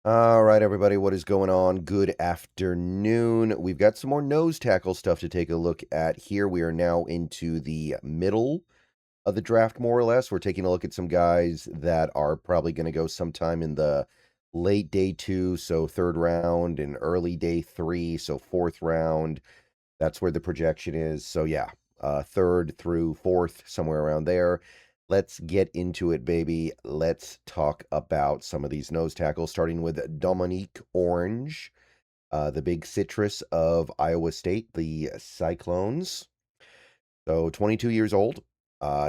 All right, everybody, what is going on? Good afternoon. We've got some more nose tackle stuff to take a look at here. We are now into the middle of the draft, more or less. We're taking a look at some guys that are probably going to go sometime in the late day two, so third round, and early day three, so fourth round. That's where the projection is. So, yeah, third through fourth, somewhere around there. Let's get into it, baby. Let's talk about some of these nose tackles, starting with Dominique Orange, the big citrus of Iowa State, the Cyclones. So 22 years old.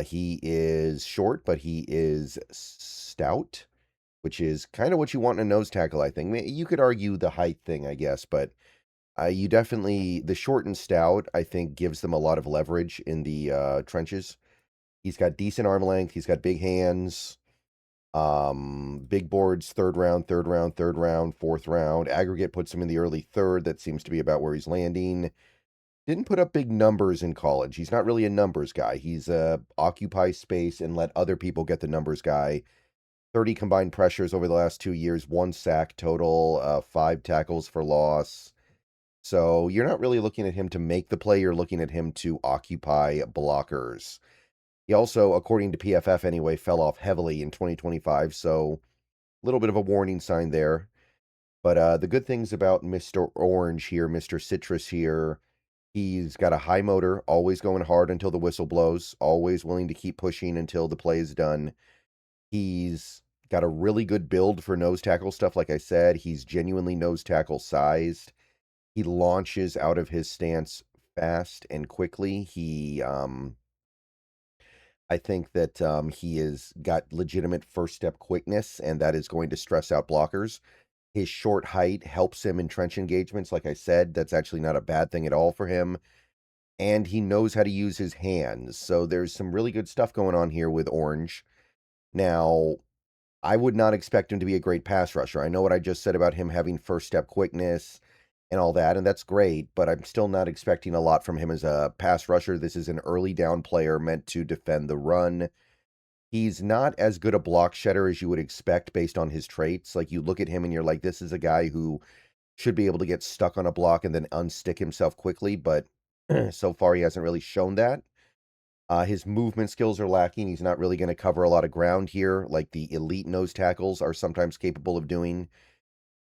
He is short, but he is stout, which is kind of what you want in a nose tackle, I think. You could argue the height thing, I guess, but you definitely, the short and stout, I think, gives them a lot of leverage in the trenches. He's got decent arm length. He's got big hands. Big boards, third round, third round, third round, fourth round. Aggregate puts him in the early third. That seems to be about where he's landing. Didn't put up big numbers in college. He's not really a numbers guy. He's occupy space and let other people get the numbers guy. 30 combined pressures over the last 2 years, 1 sack total, 5 tackles for loss. So you're not really looking at him to make the play. You're looking at him to occupy blockers. He also, according to PFF anyway, fell off heavily in 2025. So a little bit of a warning sign there. But the good things about Mr. Orange here, Mr. Citrus here, he's got a high motor, always going hard until the whistle blows, always willing to keep pushing until the play is done. He's got a really good build for nose tackle stuff. Like I said, he's genuinely nose tackle sized. He launches out of his stance fast and quickly. I think that he has got legitimate first step quickness, and that is going to stress out blockers. His short height helps him in trench engagements. Like I said, that's actually not a bad thing at all for him. And he knows how to use his hands. So there's some really good stuff going on here with Orange. Now, I would not expect him to be a great pass rusher. I know what I just said about him having first step quickness and all that, and that's great, but I'm still not expecting a lot from him as a pass rusher. This is an early down player meant to defend the run. He's not as good a block shedder as you would expect based on his traits. Like, you look at him and you're like, this is a guy who should be able to get stuck on a block and then unstick himself quickly, but so far he hasn't really shown that. His movement skills are lacking. He's not really going to cover a lot of ground here, like the elite nose tackles are sometimes capable of doing.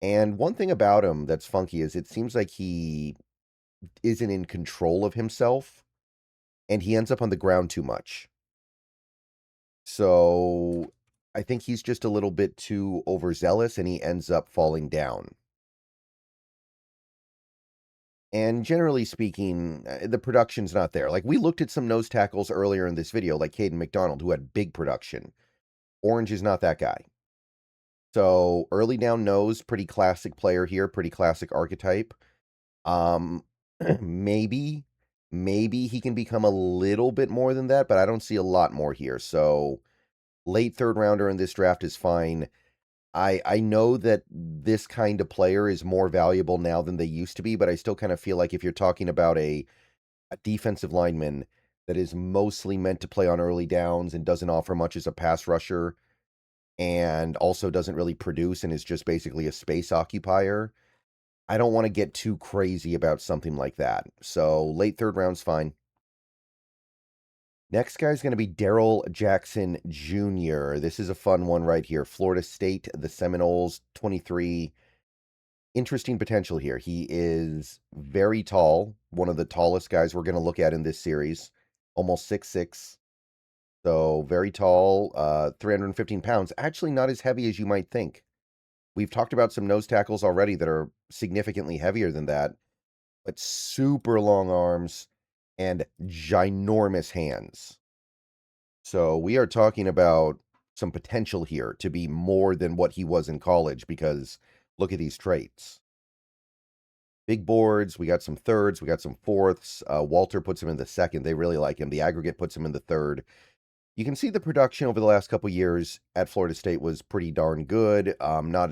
And one thing about him that's funky is it seems like he isn't in control of himself and he ends up on the ground too much. So I think he's just a little bit too overzealous and he ends up falling down. And generally speaking, the production's not there. Like, we looked at some nose tackles earlier in this video, like Caden McDonald, who had big production. Orange is not that guy. So early down nose, pretty classic player here, pretty classic archetype. Um, maybe, maybe he can become a little bit more than that, but I don't see a lot more here. So late third rounder in this draft is fine. I know that this kind of player is more valuable now than they used to be, but I still kind of feel like if you're talking about a defensive lineman that is mostly meant to play on early downs and doesn't offer much as a pass rusher and also doesn't really produce and is just basically a space occupier, I don't want to get too crazy about something like that. So late third round's fine. Next guy is going to be Daryl Jackson Jr. This is a fun one right here. Florida State, the Seminoles, 23. Interesting potential here. He is very tall, one of the tallest guys we're going to look at in this series, almost 6'6". So very tall, 315 pounds. Actually, not as heavy as you might think. We've talked about some nose tackles already that are significantly heavier than that, but super long arms and ginormous hands. So we are talking about some potential here to be more than what he was in college because look at these traits. Big boards, we got some thirds, we got some fourths. Walter puts him in the second. They really like him. The aggregate puts him in the third. You can see the production over the last couple years at Florida State was pretty darn good. Not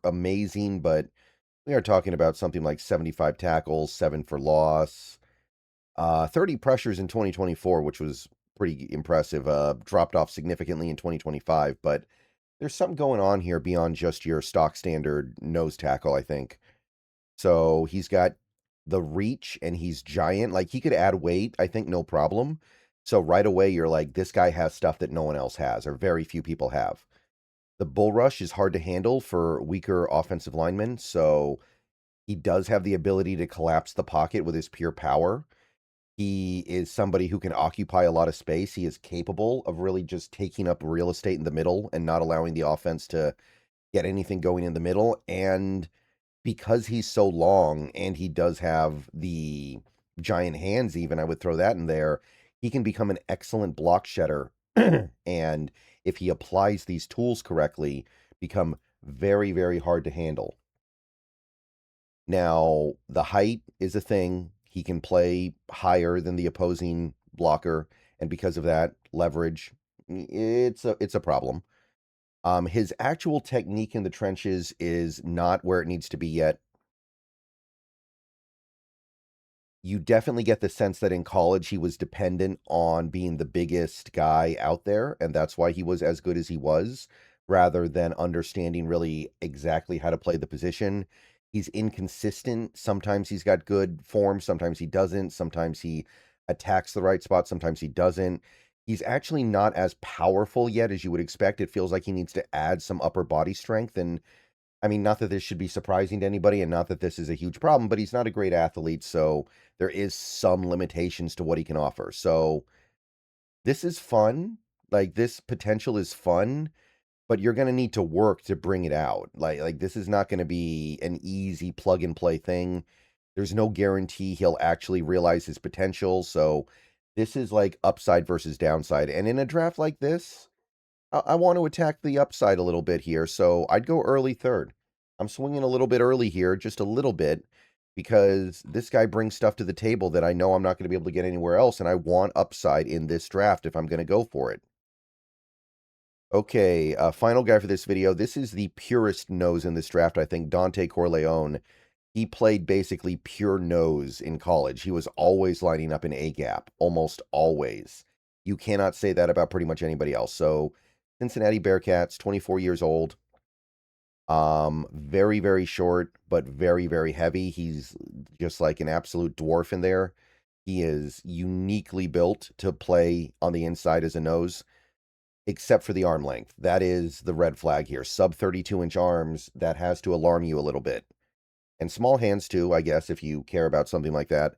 amazing, but we are talking about something like 75 tackles, 7 for loss, 30 pressures in 2024, which was pretty impressive. Dropped off significantly in 2025, but there's something going on here beyond just your stock standard nose tackle, I think. So he's got the reach and he's giant. Like he could add weight, I think, no problem. So right away, you're like, this guy has stuff that no one else has, or very few people have. The bull rush is hard to handle for weaker offensive linemen. So he does have the ability to collapse the pocket with his pure power. He is somebody who can occupy a lot of space. He is capable of really just taking up real estate in the middle and not allowing the offense to get anything going in the middle. And because he's so long and he does have the giant hands, even, I would throw that in there, he can become an excellent block shedder. And if he applies these tools correctly, become very, very hard to handle. Now, the height is a thing. He can play higher than the opposing blocker, and because of that, leverage, it's a problem. His actual technique in the trenches is not where it needs to be yet. You definitely get the sense that in college he was dependent on being the biggest guy out there, and that's why he was as good as he was, rather than understanding really exactly how to play the position. He's inconsistent. Sometimes he's got good form, sometimes he doesn't. Sometimes he attacks the right spot, sometimes he doesn't. He's actually not as powerful yet as you would expect. It feels like he needs to add some upper body strength, and I mean, not that this should be surprising to anybody and not that this is a huge problem, but he's not a great athlete, so there is some limitations to what he can offer. So this is fun. Like this potential is fun, but you're going to need to work to bring it out. Like this is not going to be an easy plug and play thing. There's no guarantee he'll actually realize his potential. So this is like upside versus downside. And in a draft like this, I want to attack the upside a little bit here, so I'd go early third. I'm swinging a little bit early here, just a little bit, because this guy brings stuff to the table that I know I'm not going to be able to get anywhere else, and I want upside in this draft if I'm going to go for it. Okay, final guy for this video. This is the purest nose in this draft, I think, Dontay Corleone. He played basically pure nose in college. He was always lining up in A-gap, almost always. You cannot say that about pretty much anybody else. So Cincinnati Bearcats, 24 years old. Very, very short, but very, very heavy. He's just like an absolute dwarf in there. He is uniquely built to play on the inside as a nose, except for the arm length. That is the red flag here. Sub 32-inch arms, that has to alarm you a little bit. And small hands too, I guess, if you care about something like that.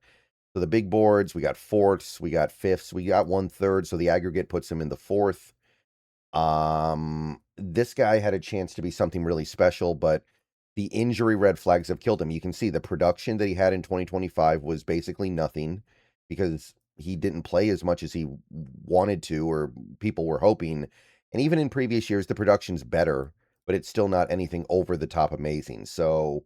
So the big boards, we got fourths, we got fifths, we got 1/3, so the aggregate puts him in the fourth. This guy had a chance to be something really special, but the injury red flags have killed him. You can see the production that he had in 2025 was basically nothing because he didn't play as much as he wanted to or people were hoping. And even in previous years, the production's better, but it's still not anything over the top amazing. So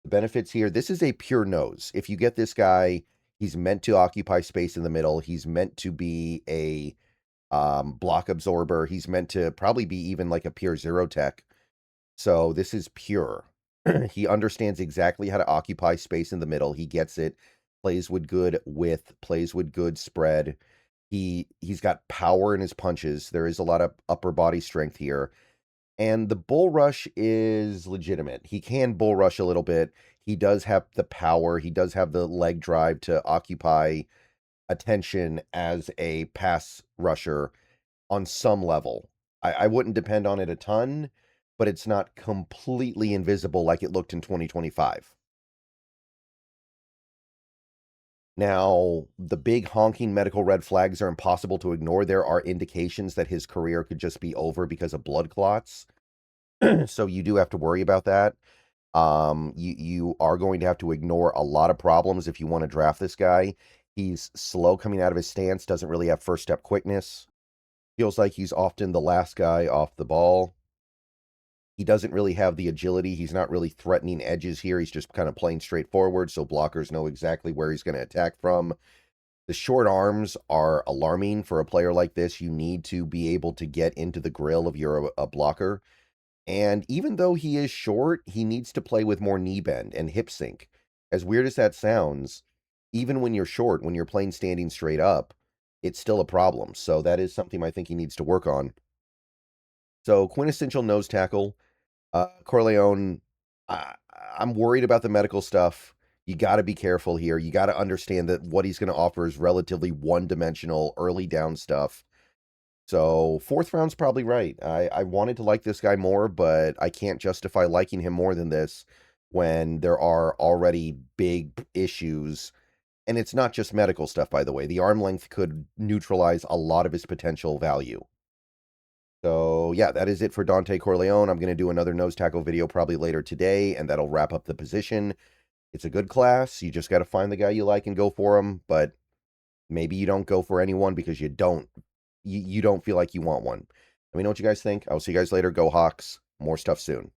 the benefits here, this is a pure nose. If you get this guy, he's meant to occupy space in the middle. He's meant to be a block absorber. He's meant to probably be even like a pure zero tech. So this is pure. He understands exactly how to occupy space in the middle. He gets it. Plays with good width, plays with good spread. He's got power in his punches. There is a lot of upper body strength here. And the bull rush is legitimate. He can bull rush a little bit. He does have the power. He does have the leg drive to occupy attention as a pass rusher on some level. I wouldn't depend on it a ton, but it's not completely invisible like it looked in 2025. Now, the big honking medical red flags are impossible to ignore. There are indications that his career could just be over because of blood clots. So you do have to worry about that. You are going to have to ignore a lot of problems if you want to draft this guy. He's slow coming out of his stance, doesn't really have first step quickness. Feels like he's often the last guy off the ball. He doesn't really have the agility. He's not really threatening edges here. He's just kind of playing straightforward, so blockers know exactly where he's going to attack from. The short arms are alarming for a player like this. You need to be able to get into the grill of your blocker. And even though he is short, he needs to play with more knee bend and hip sync. As weird as that sounds, even when you're short, when you're playing standing straight up, it's still a problem. So that is something I think he needs to work on. So, quintessential nose tackle. Corleone, I I'm worried about the medical stuff. You gotta be careful here. You gotta understand that what he's gonna offer is relatively one-dimensional, early down stuff. So, 4th round's probably right. I wanted to like this guy more, but I can't justify liking him more than this when there are already big issues. And it's not just medical stuff, by the way. The arm length could neutralize a lot of his potential value. So, yeah, that is it for Dontay Corleone. I'm going to do another nose tackle video probably later today, and that'll wrap up the position. It's a good class. You just got to find the guy you like and go for him, but maybe you don't go for anyone because you don't feel like you want one. Let me know what you guys think. I'll see you guys later. Go Hawks. More stuff soon.